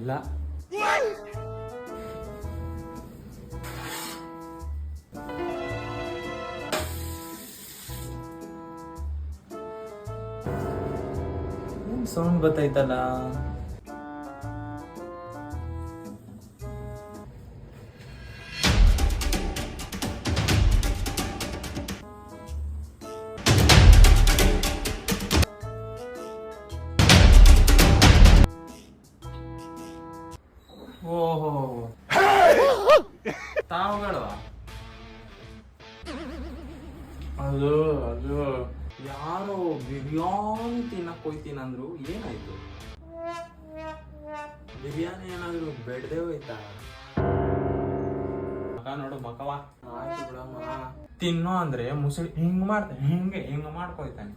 ಇಲ್ಲ. ಸೌಂಡ್ ಬತ್ತೈತಲ್ಲ. ಓಹೋ, ತಾವುಗಳವಾ? ಅದು ಅದು ಯಾರೋ ಬಿರಿಯಾನಿ ತಿನ್ನಕ್ ಹೋಯ್ತೀನಂದ್ರು. ಏನಾಯ್ತು? ಬಿರಿಯಾನಿ ಏನಾದ್ರು ಬೆಡ್ದೆ ಹೋಯ್ತಾ? ಮಕ ನೋಡು ಮಕವ. ಆಯ್ತು ಬಿಡಮ್ಮ. ತಿನ್ನೋ ಅಂದ್ರೆ ಮುಸುಳಿ ಹಿಂಗ್ ಮಾಡ್ತಾನೆ, ಹಿಂಗ್ ಮಾಡ್ಕೊಯ್ತಾನೆ.